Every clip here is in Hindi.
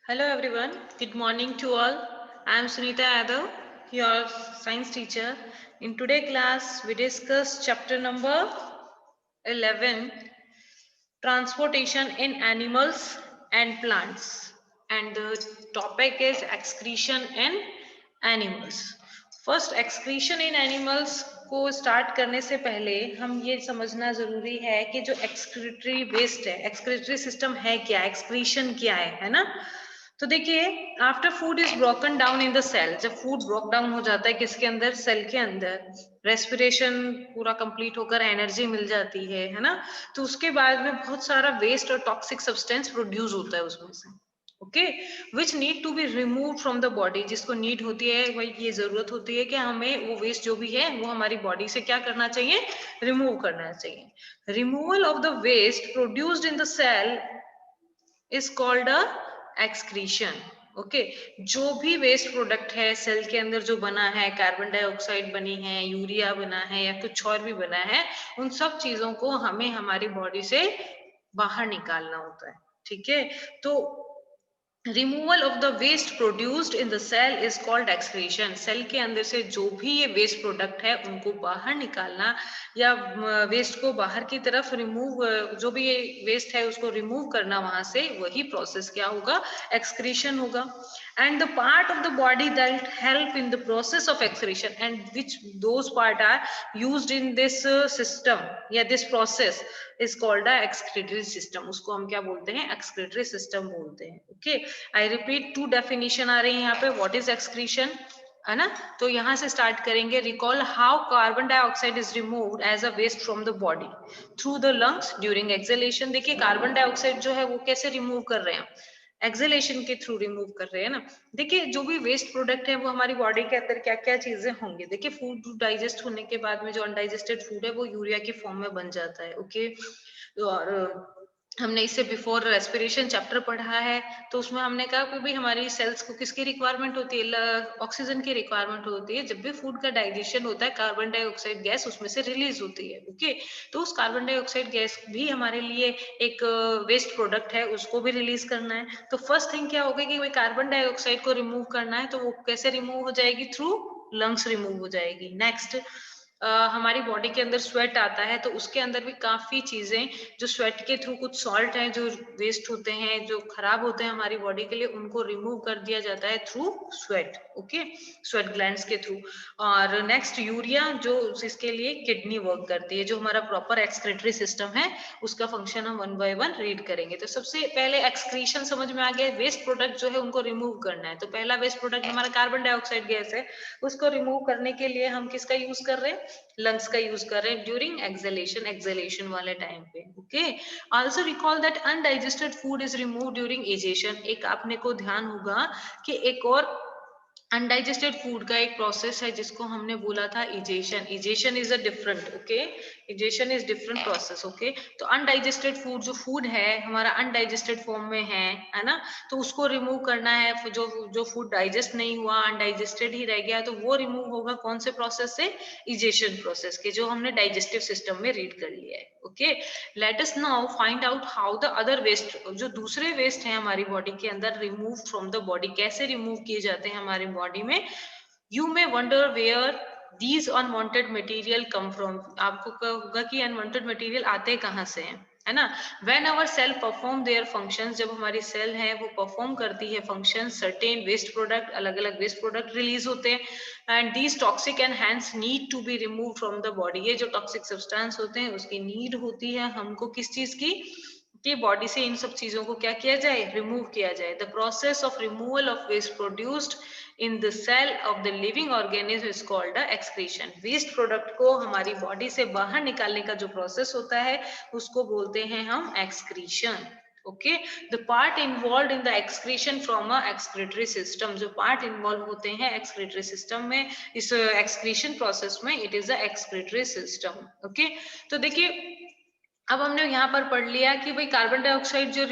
Hello everyone, good morning to all. I am Sunita Yadav, your science teacher. In today's class, we discuss chapter number 11, transportation in animals and plants. And the topic is excretion in animals. First excretion in animals को स्टार्ट करने से पहले हम ये समझना जरूरी है कि जो एक्सक्रीटरी वेस्ट है, एक्सक्रीटरी सिस्टम है क्या, एक्सक्रीशन क्या है ना। तो देखिए, after food is broken down in the cell, जब फूड ब्रोक डाउन हो जाता है किसके अंदर, सेल के अंदर, रेस्पिरेशन पूरा कंप्लीट होकर एनर्जी मिल जाती है ना। तो उसके बाद में बहुत सारा वेस्ट और टॉक्सिक सब्सटेंस प्रोड्यूस होता है उसमें से, okay, which need to be remove from the body, जिसको नीड होती है, भाई ये जरूरत होती है कि हमें वो वेस्ट जो भी है वो हमारी बॉडी से क्या करना चाहिए, रिमूव करना चाहिए। Removal of the waste produced in the cell is called a excretion. Okay, जो भी वेस्ट प्रोडक्ट है सेल के अंदर जो बना है, कार्बन डाइऑक्साइड बनी है, यूरिया बना है या कुछ और भी बना है, उन सब चीजों को हमें हमारी बॉडी से बाहर निकालना होता है। ठीक है, तो removal of the waste produced in the cell is called excretion. Cell के अंदर से जो भी ये वेस्ट प्रोडक्ट है उनको बाहर निकालना या वेस्ट को बाहर की तरफ रिमूव, जो भी ये वेस्ट है उसको रिमूव करना वहां से, वही प्रोसेस क्या होगा, एक्सक्रीशन होगा। And the part of the body that help in the process of excretion and which those part are used in this system या this process is called a excretory system. उसको हम क्या बोलते हैं, एक्सक्रीटरी सिस्टम बोलते हैं। Okay, I repeat, two definition आ रही है यहाँ पे, व्हाट इज एक्सक्रीशन, है ना। तो यहाँ से स्टार्ट करेंगे। Recall how carbon dioxide is removed as a waste from the body through the lungs during exhalation. देखिए, कार्बन डाइऑक्साइड जो है वो कैसे रिमूव कर रहे हैं, एक्सहेलेशन के थ्रू रिमूव कर रहे हैं ना। देखिए, जो भी वेस्ट प्रोडक्ट है वो हमारी बॉडी के अंदर क्या क्या चीजें होंगी। देखिए, फूड डाइजेस्ट होने के बाद में जो अनडाइजेस्टेड फूड है वो यूरिया के फॉर्म में बन जाता है। ओके, और हमने इससे बिफोर रेस्पिरेशन चैप्टर पढ़ा है, तो उसमें हमने कहा कि भाई हमारी सेल्स को किसकी रिक्वायरमेंट होती है, ऑक्सीजन की रिक्वायरमेंट होती है। जब भी फूड का डाइजेशन होता है कार्बन डाइऑक्साइड गैस उसमें से रिलीज होती है। ओके, तो उस कार्बन डाइऑक्साइड गैस भी हमारे लिए एक वेस्ट प्रोडक्ट है, उसको भी रिलीज करना है। तो फर्स्ट थिंग क्या होगा कि भाई कार्बन डाइऑक्साइड को रिमूव करना है, तो वो कैसे रिमूव हो जाएगी, थ्रू लंग्स रिमूव हो जाएगी। नेक्स्ट, हमारी बॉडी के अंदर स्वेट आता है, तो उसके अंदर भी काफी चीजें जो स्वेट के थ्रू, कुछ सॉल्ट है जो वेस्ट होते हैं, जो खराब होते हैं हमारी बॉडी के लिए, उनको रिमूव कर दिया जाता है through sweat. Okay, sweat glands के थ्रू। और नेक्स्ट, यूरिया, जो इसके लिए किडनी वर्क करती है, जो हमारा प्रॉपर एक्सक्रीटरी सिस्टम है, उसका फंक्शन हम वन बाय वन रीड करेंगे। तो सबसे पहले एक्सक्रीशन समझ में आ गया, वेस्ट प्रोडक्ट जो है उनको रिमूव करना है। तो पहला वेस्ट प्रोडक्ट हमारा कार्बन डाइऑक्साइड गैस है, उसको रिमूव करने के लिए हम किसका यूज कर रहे हैं, लंग्स का यूज कर रहे हैं ड्यूरिंग एक्सहेलेशन, एक्सहेलेशन वाले टाइम पे। Okay, also recall that undigested food is remove during egestion. एक आपने को ध्यान होगा कि एक और अनडाइजेस्टेड फूड का एक प्रोसेस है जिसको हमने बोला था egestion. Egestion is a different, okay, egestion is different process. Okay, तो अनडाइजेस्टेड फूड, जो फूड है हमारा अनडाइजेस्टेड फॉर्म में है ना, तो उसको रिमूव करना है। जो जो फूड डाइजेस्ट नहीं हुआ, अनडाइजेस्टेड ही रह गया, तो वो रिमूव होगा कौन से प्रोसेस से, इजेशन प्रोसेस के, जो हमने डाइजेस्टिव सिस्टम में रीड कर लिया है। Okay, let us now find out how the other waste, जो दूसरे वेस्ट हैं हमारी बॉडी के अंदर, रिमूव फ्रॉम द बॉडी, कैसे रिमूव किए जाते हैं हमारी बॉडी में। You may wonder where these unwanted material come from. आपको क्या होगा कि अनवांटेड मटेरियल आते कहाँ से हैं, है ना। When our cell perform their functions, जब हमारी सेल है वो परफॉर्म करती है फंक्शन, सर्टेन वेस्ट प्रोडक्ट, अलग अलग वेस्ट प्रोडक्ट रिलीज होते हैं। एंड दीज टॉक्सिक एंड हैंस need to be remove from the body. ये जो टॉक्सिक सब्सटेंस होते हैं उसकी नीड होती है हमको किस चीज की, कि बॉडी से इन सब चीजों को क्या किया जाए, रिमूव किया जाए। The process of removal of waste produced in the cell of the living organism is called a excretion. Waste product को हमारी बॉडी से बाहर निकालने का जो प्रोसेस होता है उसको बोलते हैं हम excretion. Okay, the part involve in the excretion from a excretory system, जो पार्ट इन्वॉल्व होते हैं एक्सक्रीटरी सिस्टम में, इस एक्सक्रीशन प्रोसेस में, it is a excretory system. Okay, तो देखिए, अब हमने यहाँ पर पढ़ लिया कि भाई कार्बन डाइऑक्साइड जो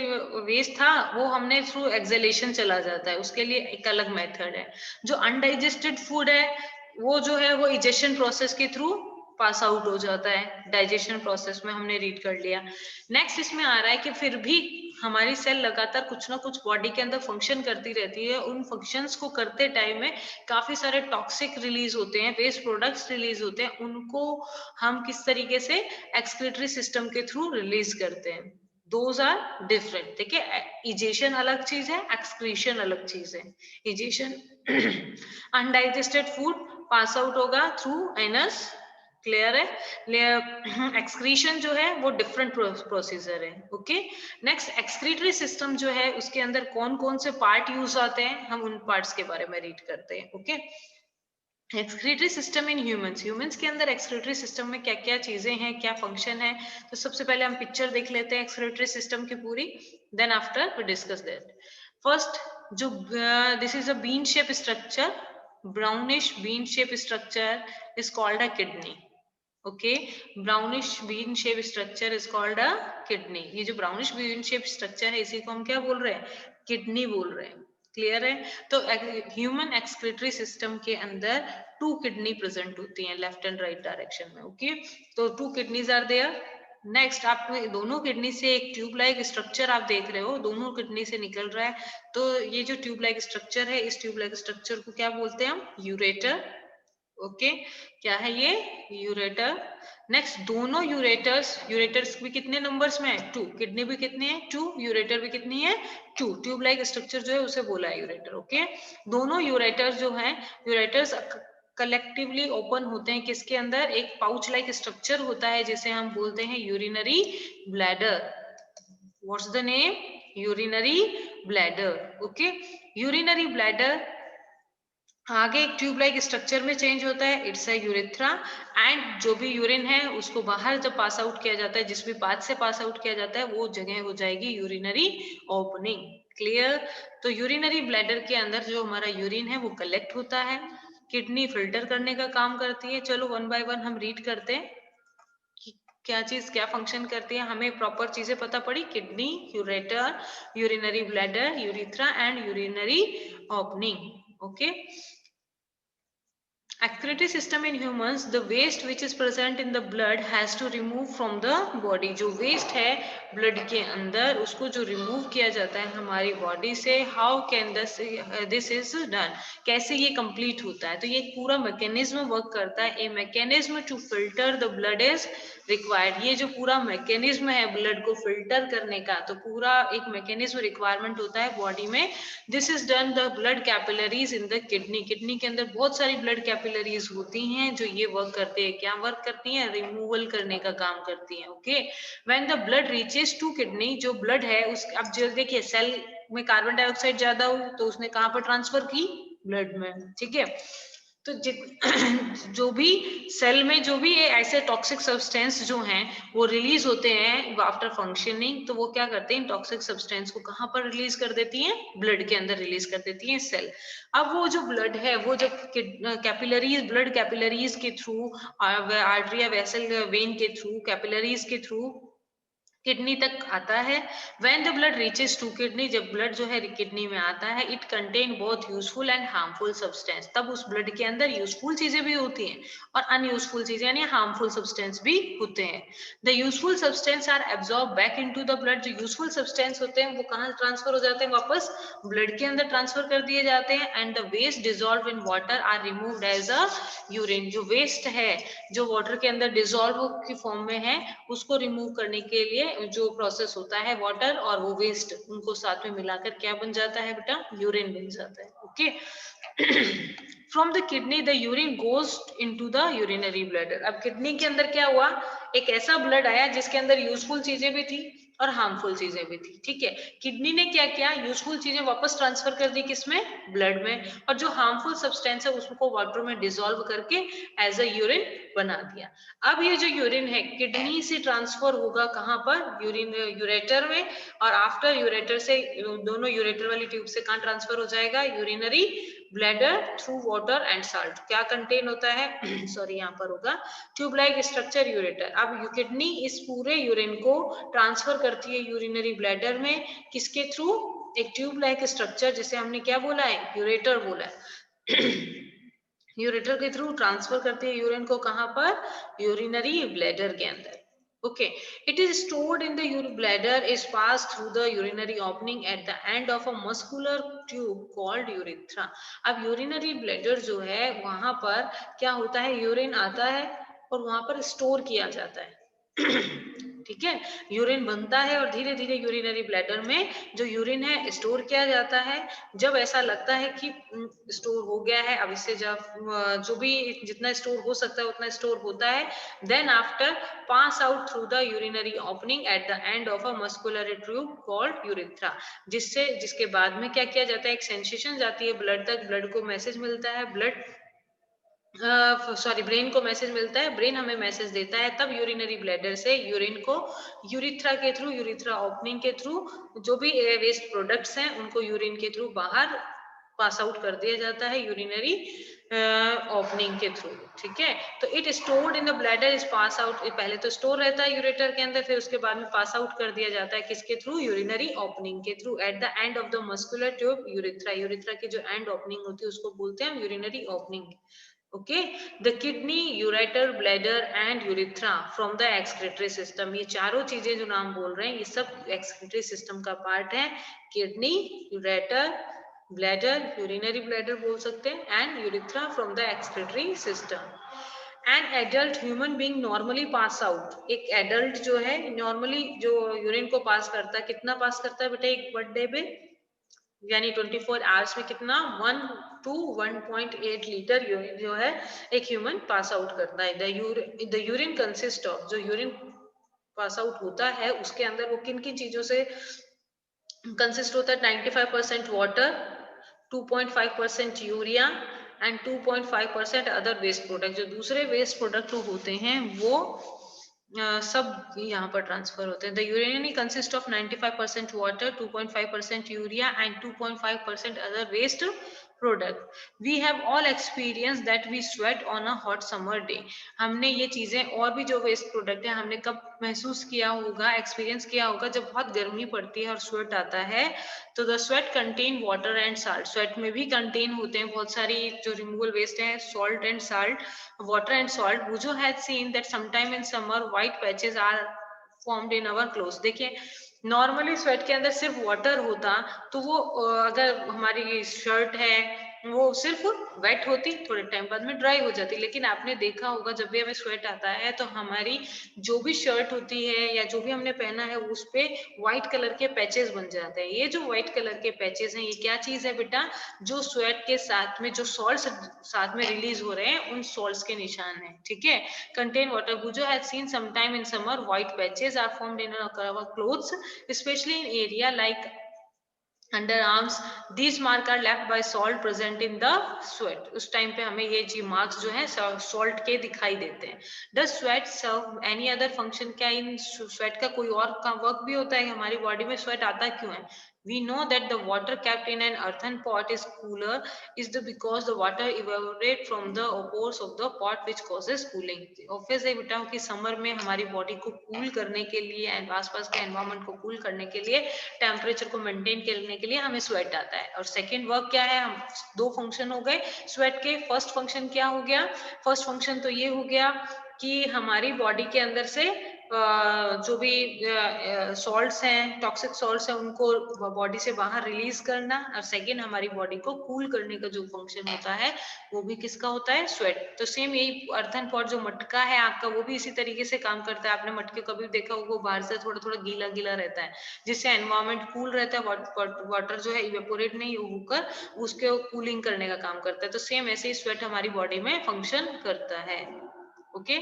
वेस्ट था वो हमने थ्रू एक्सहेलेशन चला जाता है, उसके लिए एक अलग मेथड है। जो अनडाइजेस्टेड फूड है वो जो है वो इजेशन प्रोसेस के थ्रू पास आउट हो जाता है, डाइजेशन प्रोसेस में हमने रीड कर लिया। नेक्स्ट इसमें आ रहा है कि फिर भी हमारी सेल लगातार कुछ ना कुछ बॉडी के अंदर फंक्शन करती रहती है, उन फंक्शंस को करते टाइम में काफी सारे टॉक्सिक रिलीज होते हैं, वेस्ट प्रोडक्ट्स रिलीज होते हैं, उनको हम किस तरीके से एक्सक्रीटरी सिस्टम के थ्रू रिलीज करते हैं। Those are different. देखिए, इजेशन अलग चीज है, एक्सक्रीशन अलग चीज है। Egestion undigested food pass out होगा थ्रू एनस, क्लियर है। एक्सक्रीशन जो है वो डिफरेंट प्रोसीजर है। ओके, नेक्स्ट एक्सक्रीटरी सिस्टम जो है उसके अंदर कौन कौन से पार्ट यूज आते हैं, हम उन पार्ट्स के बारे में रीड करते हैं। Okay, excretory system in humans, humans के अंदर एक्सक्रीटरी सिस्टम में क्या क्या चीजें हैं, क्या फंक्शन है। तो सबसे पहले हम पिक्चर देख लेते हैं एक्सक्रीटरी सिस्टम की पूरी, then after we discuss that. First, जो this is a bean shape structure, brownish bean shape structure is called a kidney. Okay, brownish bean shape structure is called a kidney. ये जो ब्राउनिश बीन शेप स्ट्रक्चर है इसी को हम क्या बोल रहे हैं, किडनी बोल रहे हैं। क्लियर है। तो ह्यूमन एक्सक्रीटरी सिस्टम के अंदर 2 किडनी प्रेजेंट होती हैं, लेफ्ट एंड राइट डायरेक्शन में। ओके, तो 2 किडनीज आर देयर। नेक्स्ट, आप दोनों किडनी से एक ट्यूब लाइक स्ट्रक्चर आप देख रहे हो, दोनों किडनी से निकल रहा है। तो ये जो ट्यूब लाइक स्ट्रक्चर है, इस ट्यूब लाइक स्ट्रक्चर को क्या बोलते हैं हम, यूरेटर। ओके, क्या है ये, यूरेटर। नेक्स्ट, दोनों यूरेटर्स भी कितने नंबर्स में है, 2। किडनी भी कितनी है, 2। यूरेटर भी कितनी है, 2। ट्यूब लाइक स्ट्रक्चर जो है उसे बोला है यूरेटर। ओके, दोनों यूरेटर्स जो हैं, यूरेटर्स कलेक्टिवली ओपन होते हैं किसके अंदर, एक पाउच लाइक स्ट्रक्चर होता है जिसे हम बोलते हैं urinary bladder. What's the name, urinary bladder. Okay, urinary bladder आगे एक ट्यूब लाइक स्ट्रक्चर में चेंज होता है, इट्स अ यूरेथ्रा। एंड जो भी यूरिन है उसको बाहर जब पास आउट किया जाता है, जिस भी पाथ से पास आउट किया जाता है वो जगह हो जाएगी यूरिनरी ओपनिंग। क्लियर। तो यूरिनरी ब्लैडर के अंदर जो हमारा यूरिन है वो कलेक्ट होता है, किडनी फिल्टर करने का काम करती है। चलो वन बाय वन हम रीड करते हैं कि क्या चीज क्या फंक्शन करती है। हमें प्रॉपर चीजें पता पड़ी, kidney, ureter, urinary bladder, urethra and urinary opening. Okay, excretory system in humans, the waste which is present in the blood has to remove from the body। जो waste है blood के अंदर उसको जो remove किया जाता है हमारी body से, how can this is done, कैसे ये complete होता है। तो ये पूरा mechanism work करता है। a mechanism to filter the blood is required। ये जो पूरा mechanism है blood को filter करने का, तो पूरा एक mechanism requirement होता है body में। this is done the blood capillaries in the kidney। Kidney के अंदर बहुत सारी blood capillaries होती हैं जो ये वर्क करते हैं। क्या वर्क करती हैं, रिमूवल करने का काम करती हैं। Okay, when the blood reaches to kidney, जो ब्लड है उस, अब जो देखिए सेल में कार्बन डाइऑक्साइड ज्यादा हो तो उसने कहां पर ट्रांसफर की, ब्लड में। ठीक है, तो जो भी सेल में जो भी ऐसे टॉक्सिक सब्सटेंस जो हैं वो रिलीज होते हैं आफ्टर फंक्शनिंग, तो वो क्या करते हैं, टॉक्सिक सब्सटेंस को कहां पर रिलीज कर देती हैं, ब्लड के अंदर रिलीज कर देती हैं सेल। अब वो जो ब्लड है वो जब कैपिलरीज, ब्लड कैपिलरीज के थ्रू, आर्टरिया वेसल वेन के थ्रू, कैपिलरीज के थ्रू किडनी तक आता है। When the blood reaches to kidney, जब ब्लड जो है किडनी में आता है, it contain both useful and harmful substance. तब उस ब्लड के अंदर यूजफुल चीजें भी होती हैं और अनयूजफुल चीजें यानी हार्मफुल सब्सटेंस भी होते हैं। The useful substance are absorb back into the blood. जो यूजफुल सब्सटेंस होते हैं वो कहाँ ट्रांसफर हो जाते हैं, वापस ब्लड के अंदर ट्रांसफर कर दिए जाते हैं। And the waste dissolve in water are removed as a urine. जो वेस्ट है जो वाटर के अंदर डिजोल्व की फॉर्म में है उसको रिमूव करने के लिए जो प्रोसेस होता है, वाटर और वो वेस्ट उनको साथ में मिलाकर क्या बन जाता है बेटा, यूरिन बन जाता है। Okay, from the kidney the urine goes into the urinary bladder. अब किडनी के अंदर क्या हुआ, एक ऐसा ब्लड आया जिसके अंदर यूजफुल चीजें भी थी और हार्मफुल चीजें भी थी। ठीक है, किडनी ने क्या किया, यूजफुल चीजें वापस ट्रांसफर कर दी किसमें, ब्लड में, और जो हार्मफुल सब्सटेंस है उसको वाटर में डिसॉल्व करके एज अ यूरिन बना दिया। अब ये जो यूरिन है किडनी से ट्रांसफर होगा कहां पर, यूरिन यूरेटर में, और आफ्टर यूरेटर से दोनों यूरेटर वाली ट्यूब से कहां ट्रांसफर हो जाएगा, urinary bladder through water and salt. क्या कंटेन होता है सॉरी यहाँ पर होगा ट्यूब लाइक स्ट्रक्चर यूरेटर। अब किडनी इस पूरे यूरिन को ट्रांसफर करती है यूरिनरी ब्लैडर में, किसके थ्रू, एक ट्यूब लाइक स्ट्रक्चर जिसे हमने क्या बोला है, यूरेटर बोला है। यूरेटर के थ्रू ट्रांसफर करती है यूरिन को कहां पर, यूरिनरी ब्लैडर के अंदर। Okay, it is stored in the bladder, is passed through the urinary opening at the end of a muscular tube called urethra. अब urinary bladder जो है वहां पर क्या होता है, यूरिन आता है और वहां पर स्टोर किया जाता है। ठीक है, यूरिन बनता है और धीरे धीरे यूरिनरी ब्लैडर में जो यूरिन है स्टोर किया जाता है। जब ऐसा लगता है कि स्टोर हो गया है, अब इससे जब जो भी जितना स्टोर हो सकता है उतना स्टोर होता है, then after pass out through the urinary opening at the end of a muscular tube called urethra, जिसके बाद में क्या किया जाता है, एक सेंसेशन जाती है ब्लड तक, ब्लड को मैसेज मिलता है, ब्लड ब्रेन को मैसेज मिलता है, ब्रेन हमें मैसेज देता है, तब यूरिनरी ब्लैडर से यूरिन को यूरिथ्रा के थ्रू, यूरिथ्रा ओपनिंग के थ्रू जो भी वेस्ट प्रोडक्ट्स हैं उनको यूरिन के थ्रू बाहर पास आउट कर दिया जाता है यूरिनरी ओपनिंग के थ्रू। ठीक है, तो it stored in the bladder is pass out, पहले तो स्टोर रहता है यूरेटर के अंदर, फिर उसके बाद में पास आउट कर दिया जाता है किसके थ्रू, यूरिनरी ओपनिंग के through eight the end of the muscular tube urethra. Urethra की जो एंड ओपनिंग होती है उसको बोलते हैं urinary opening. Okay, the kidney, ureter, bladder and urethra from the excretory system, ये चारों चीजें जो नाम बोल रहे हैं ये सब एक्सक्रीटरी सिस्टम का पार्ट है। Kidney, ureter, bladder, urinary bladder बोल सकते हैं, and urethra from the excretory system. An adult human being normally pass out, एक एडल्ट जो है नॉर्मली जो यूरिन को पास करता है, कितना पास करता है बेटा एक बर्थडे पे, यानी 24 आवर्स में कितना, 1 to 1.8 लीटर यूरिन जो है एक ह्यूमन पास आउट करता है। द यूरिन कंसिस्ट ऑफ, जो यूरिन पास आउट होता है उसके अंदर वो किन किन चीजों से कंसिस्ट होता है, 95% water, 2.5% urea and 2.5% other waste product. जो दूसरे वेस्ट प्रोडक्ट होते हैं वो सब यहाँ पर ट्रांसफर होते हैं। The urine consist of 95% water, 2.5% urea and 2.5% other waste product. We have all experience that we sweat on a hot summer day. हमने ये चीजें और भी जो वेस्ट प्रोडक्ट है हमने कब महसूस किया होगा, एक्सपीरियंस किया होगा, जब बहुत गर्मी पड़ती है और स्वेट आता है। तो the sweat contain water and salt, sweat में भी कंटेन होते हैं बहुत सारी जो रिमूवल वेस्ट है, salt and salt, water and salt. Bujo had seen that sometime in summer white patches are formed in our clothes. देखिए नॉर्मली स्वेट के अंदर सिर्फ वाटर होता तो वो अगर हमारी शर्ट है वो सिर्फ वेट होती, थोड़े टाइम बाद में ड्राई हो जाती। लेकिन आपने देखा होगा जब भी हमें स्वेट आता है तो हमारी जो भी शर्ट होती है या जो भी हमने पहना है उस पे व्हाइट कलर के पैचेस बन जाते हैं। ये जो व्हाइट कलर के पैचेस हैं ये क्या चीज है बेटा, जो स्वेट के साथ में जो सॉल्ट्स साथ में रिलीज हो रहे हैं उन सॉल्ट्स के निशान है। ठीक है, कंटेन वाटर। बुजो has seen sometime in summer white patches are formed in our clothes specially in area like underarms. These marks are left by salt present in the sweat. उस टाइम पे हमें ये जी मार्क्स जो है सॉल्ट के दिखाई देते हैं। Does sweat serve any other function? क्या इन स्वेट का कोई और का वर्क भी होता है, हमारी बॉडी में स्वेट आता क्यों है? We know that the water kept in an earthen pot is cooler is the because the water evaporate from the pores of the pot which causes cooling. Obvious है बेटा कि समर में हमारी बॉडी को कूल करने के लिए एंड आसपास के एनवायरमेंट को कूल करने के लिए, टेम्परेचर को मेंटेन करने के लिए हमें स्वेट आता है। और सेकेंड वर्क क्या है, हम दो फंक्शन हो गए स्वेट के। फर्स्ट फंक्शन क्या हो गया, फर्स्ट फंक्शन तो ये हो गया कि हमारी बॉडी के अंदर से जो भी सॉल्ट्स हैं, टॉक्सिक सॉल्ट्स हैं, उनको बॉडी से बाहर रिलीज करना। और सेकेंड हमारी बॉडी को कूल करने का जो फंक्शन होता है वो भी किसका होता है, स्वेट। तो सेम यही अर्थन पॉट जो मटका है आपका वो भी इसी तरीके से काम करता है। आपने मटके कभी देखा होगा बाहर से थोड़ा थोड़ा गीला गीला रहता है, जिससे एनवायरमेंट कूल रहता है, वाटर जो है इवेपोरेट नहीं होकर उसके कूलिंग करने का काम करता है। तो सेम ऐसे ही स्वेट हमारी बॉडी में फंक्शन करता है। ओके,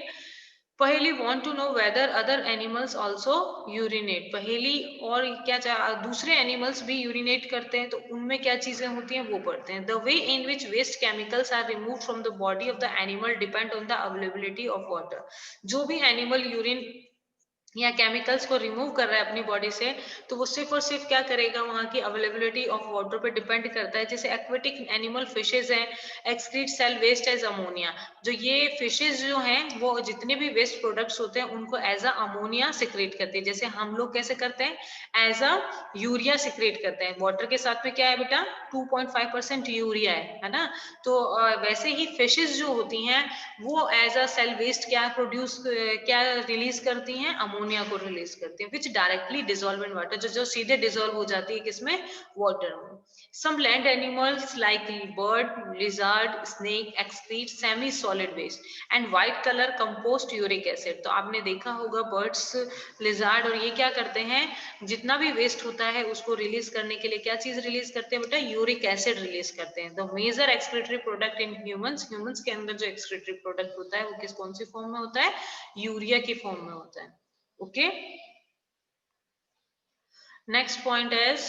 पहली want to know whether other animals also urinate। पहली और क्या दूसरे एनिमल्स भी यूरिनेट करते हैं तो उनमें क्या चीजें होती हैं वो पढ़ते हैं। The way in which waste chemicals are removed from the body of the animal depend on the availability of water। जो भी एनिमल यूरिन या केमिकल्स को रिमूव कर रहा है अपनी बॉडी से, तो वो सिर्फ और सिर्फ क्या करेगा, वहां की अवेलेबिलिटी ऑफ वाटर पे डिपेंड करता है। जैसे एक्वेटिक एनिमल फिशेज हैं, excrete cell waste as ammonia. जो ये फिशेज जो हैं वो जितने भी वेस्ट प्रोडक्ट्स होते हैं उनको एज अ अमोनिया सिक्रेट करते हैं। जैसे हम लोग कैसे करते हैं, एज अ यूरिया सिक्रेट करते हैं। वाटर के साथ में क्या है बेटा, 2.5% यूरिया है ना। तो वैसे ही फिशेज जो होती हैं वो एज अ सेल वेस्ट क्या प्रोड्यूस, क्या रिलीज करती हैं, अमोनिया को रिलीज करती हैं, which directly dissolve in water, जो सीधे डिसॉल्व हो जाती है किसमें, वाटर में। Some land animals like bird, lizard, snake excrete semi solid waste and white colour compost uric acid. तो आपने देखा होगा बर्ड्स, लिजर्ड और ये क्या करते हैं, जितना भी वेस्ट होता है उसको रिलीज करने के लिए क्या चीज रिलीज करते हैं बेटा, यूरिक एसिड रिलीज करते हैं। The major excretory product in humans, humans के अंदर जो एक्सक्रीटरी प्रोडक्ट होता है वो किस कौन सी फॉर्म में होता है, यूरिया की फॉर्म में होता है। Okay, next point is